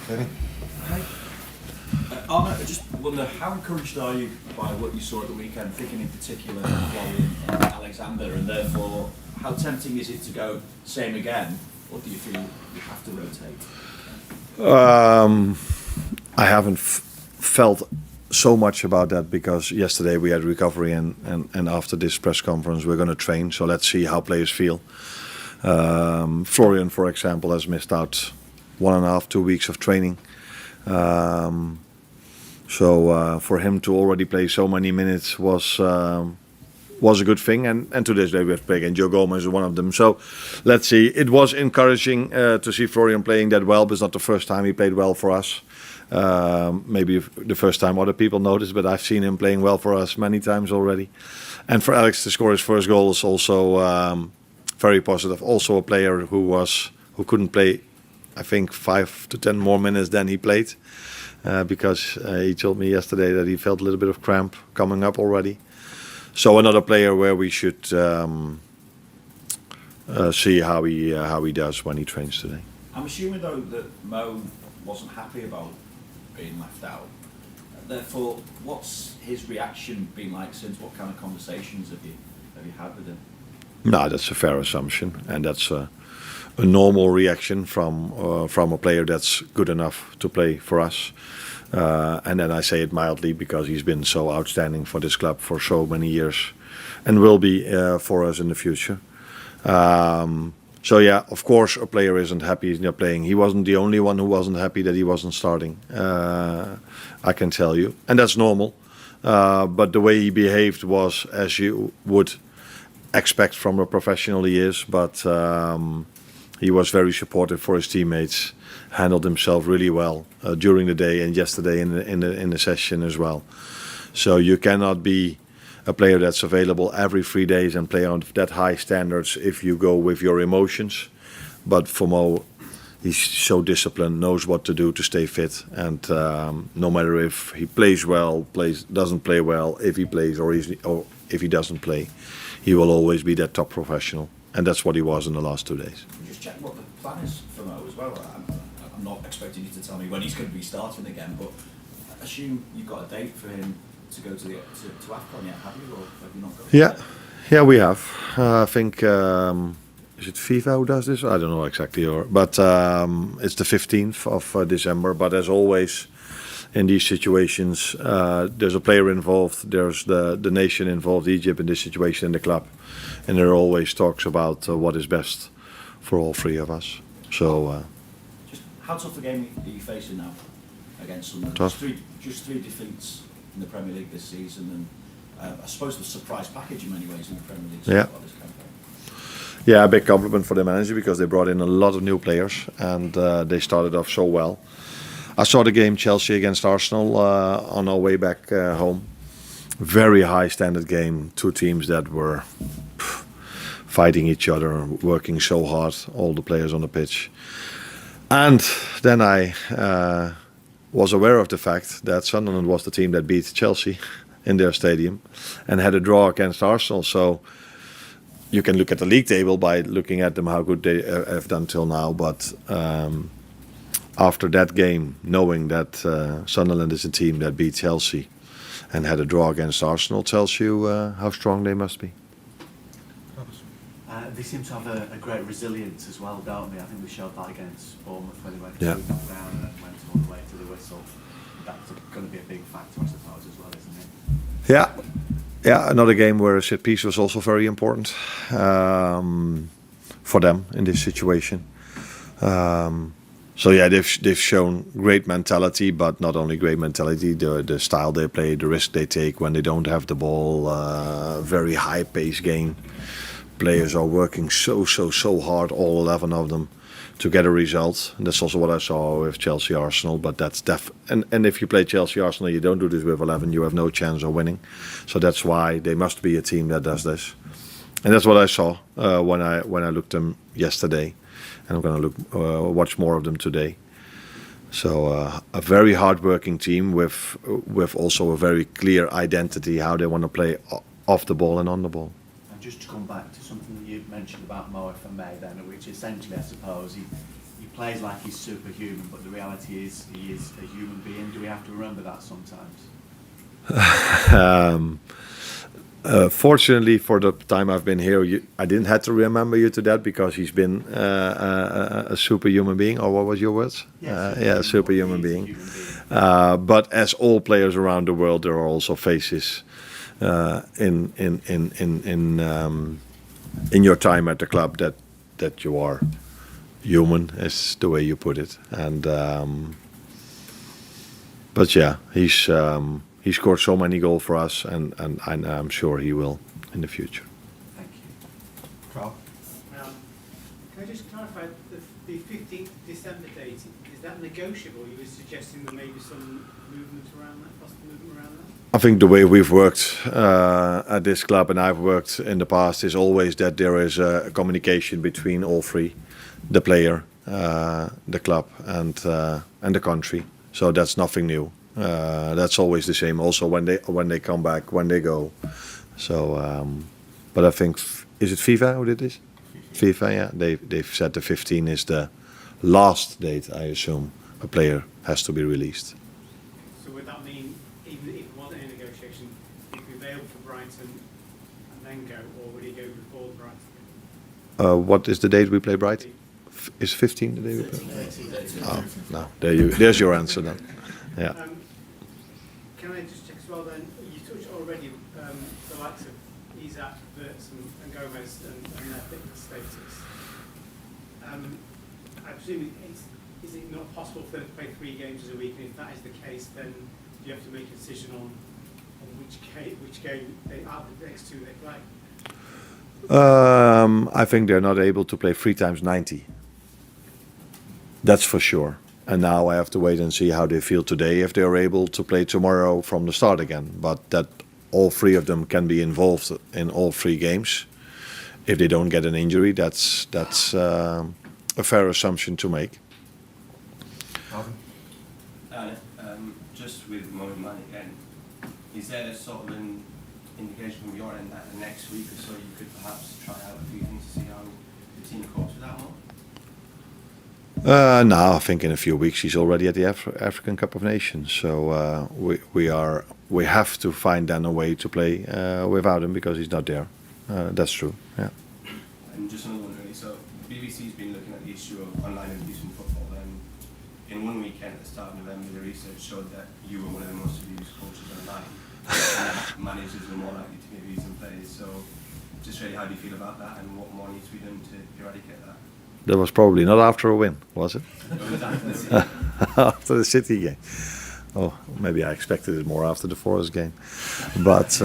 Kenny. Hi. Arno, I just wonder, how encouraged are you by what you saw at the weekend, thinking in particular of Florian and Alexander, and therefore, how tempting is it to go same again, or do you feel you have to rotate? I haven't felt so much about that because yesterday we had recovery and after this press conference we're going to train. So let's see how players feel. Florian, for example, has missed out 1.5, 2 weeks of training. So for him to already play so many minutes was a good thing. And to this day we have played, and Joe Gomez is one of them. So let's see. It was encouraging to see Florian playing that well, but it's not the first time he played well for us. Maybe the first time other people noticed, but I've seen him playing well for us many times already. And for Alex to score his first goal is also very positive. Also a player who couldn't play, I think, 5 to 10 more minutes than he played, because he told me yesterday that he felt a little bit of cramp coming up already. So another player where we should see how he does when he trains today. I'm assuming though that Mo wasn't happy about being left out. Therefore, what's his reaction been like since? What kind of conversations have you had with him? No, that's a fair assumption, and that's a normal reaction from a player that's good enough to play for us. And then I say it mildly because he's been so outstanding for this club for so many years, and will be for us in the future. So yeah, of course, a player isn't happy he's not playing. He wasn't the only one who wasn't happy that he wasn't starting. I can tell you, and that's normal. But the way he behaved was as you would expect from a professional he is. But he was very supportive for his teammates. Handled himself really well during the day and yesterday in the session as well. So you cannot be a player that's available every 3 days and play on that high standards if you go with your emotions. But for Mo, he's so disciplined, knows what to do to stay fit, and no matter if he plays well, doesn't play well, if he plays or if he doesn't play, he will always be that top professional, and that's what he was in the last 2 days. Just check what the plan is for Mo as well. I'm not expecting you to tell me when he's going to be starting again, but I assume you've got a date for him to go to AFCON yet, have you, or have you not got? Yeah, we have. I think is it FIFA who does this? I don't know exactly, but it's the 15th of December. But as always, in these situations, there's a player involved. There's the nation involved, Egypt in this situation, in the club, and there are always talks about what is best for all three of us. So. Just how tough a game are you facing now against Sunderland? Just three defeats in the Premier League this season, and I suppose the surprise package in many ways in the Premier League so far this campaign. Yeah, a big compliment for the manager because they brought in a lot of new players and they started off so well. I saw the game Chelsea against Arsenal on our way back home. Very high standard game. Two teams that were fighting each other, working so hard, all the players on the pitch. And then I was aware of the fact that Sunderland was the team that beat Chelsea in their stadium and had a draw against Arsenal. So you can look at the league table by looking at them, how good they have done till now. But after that game, knowing that Sunderland is a team that beat Chelsea and had a draw against Arsenal, tells you how strong they must be. They seem to have a great resilience as well, don't they? I think we showed that against Bournemouth when they went 2-0 down and went all the way to the whistle. That's going to be a big factor, I suppose, as well, isn't it? Yeah. Another game where a set piece was also very important for them in this situation. So yeah, they've shown great mentality, but not only great mentality, the style they play, the risk they take when they don't have the ball, very high pace game. Players are working so hard, all 11 of them, to get a result. And that's also what I saw with Chelsea Arsenal. But that's and if you play Chelsea Arsenal, you don't do this with 11, you have no chance of winning. So that's why they must be a team that does this. And that's what I saw when I looked them yesterday, and I'm going to watch more of them today. So a very hard-working team with also a very clear identity how they want to play off the ball and on the ball. Just to come back to something that you mentioned about Mo, if I may, then, which essentially, I suppose, he plays like he's superhuman, but the reality is he is a human being. Do we have to remember that sometimes? Fortunately, for the time I've been here, I didn't have to remember you to that because he's been a superhuman being. Or what was your words? Yeah, superhuman being. But as all players around the world, there are also phases in your time at the club that you are human, is the way you put it. And but yeah, he scored so many goals for us, and I'm sure he will in the future. Thank you. Carl? Can I just clarify, the 15th December date, is that negotiable? You were suggesting there may be some movement around that, possible movement around that? I think the way we've worked at this club, and I've worked in the past, is always that there is a communication between all three: the player, the club, and the country. So that's nothing new. That's always the same. Also when they come back, when they go. So, but I think is it FIFA who did this? FIFA, yeah. They've said the 15 is the last date. I assume a player has to be released. So would that mean, even if it wasn't a negotiation, he'd be available for Brighton and then go, or would he go before Brighton? What is the date we play Brighton? Is 15 the day we play? Oh, no. There's your answer then. Yeah. Can I just check as well then, you touched already the likes of Isaac, Wirtz and Gomez and their fitness status. I presume is it not possible for them to play 3 games a week, and if that is the case, then you have to make a decision on which game out of the next 2 they play? I think they're not able to play 3 times 90. That's for sure. And now I have to wait and see how they feel today, if they are able to play tomorrow from the start again. But that all 3 of them can be involved in all 3 games. If they don't get an injury, that's a fair assumption to make. Just with Mohamed again, is there sort of an indication from your end that next week or so you could perhaps try out a few things to see how the team copes with that more? No, I think in a few weeks he's already at the African Cup of Nations. So we have to find then a way to play without him because he's not there. That's true. Yeah. And just another one really. So BBC's been looking at the issue of online abuse in football, and in one weekend at the start of November, the research showed that you were one of the most abused coaches online. And managers were more likely to be abusing players. So just really, how do you feel about that, and what more needs to be done to eradicate that? That was probably not after a win, was it? After the City game. Oh, maybe I expected it more after the Forest game. But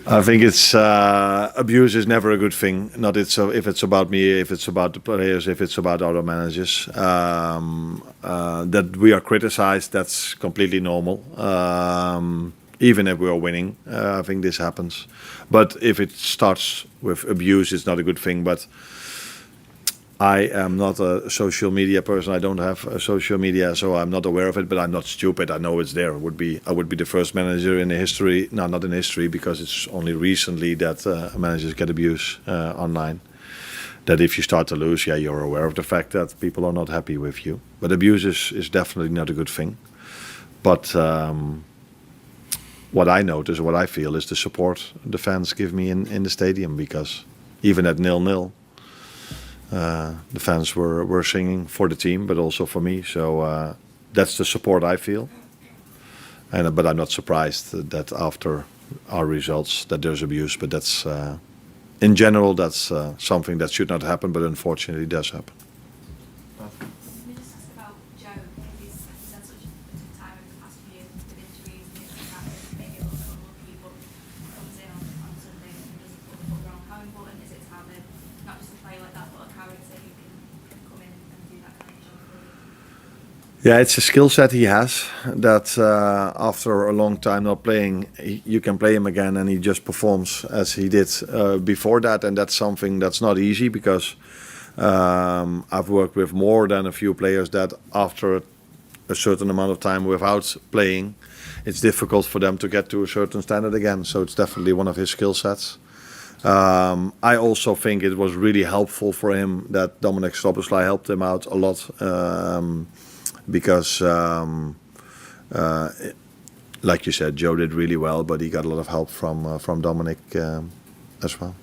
I think it's abuse is never a good thing. Not if it's about me, if it's about the players, if it's about other managers. That we are criticized, that's completely normal. Even if we are winning, I think this happens. But if it starts with abuse, it's not a good thing. But I am not a social media person. I don't have a social media, so I'm not aware of it. But I'm not stupid. I know it's there. I would be the first manager in the history. No, not in history, because it's only recently that managers get abuse online. That if you start to lose, yeah, you're aware of the fact that people are not happy with you. But abuse is definitely not a good thing. But what I notice, what I feel, is the support the fans give me in the stadium, because even at 0-0, the fans were singing for the team, but also for me. So that's the support I feel. But I'm not surprised that after our results that there's abuse. But that's in general, that's something that should not happen, but unfortunately does happen. Can we just ask about Joe? He's had such a tough time over the past few years with injuries and things like that, and maybe a little bit unlucky, but comes in on Sunday and doesn't put the foot wrong. How important is it to have not just a player like that, but a character who can come in and do that kind of job for you? Yeah, it's a skill set he has that after a long time not playing, you can play him again and he just performs as he did before that. And that's something that's not easy, because I've worked with more than a few players that after a certain amount of time without playing, it's difficult for them to get to a certain standard again. So it's definitely one of his skill sets. I also think it was really helpful for him that Dominic Szoboszlai helped him out a lot, because, like you said, Joe did really well, but he got a lot of help from Dominic as well.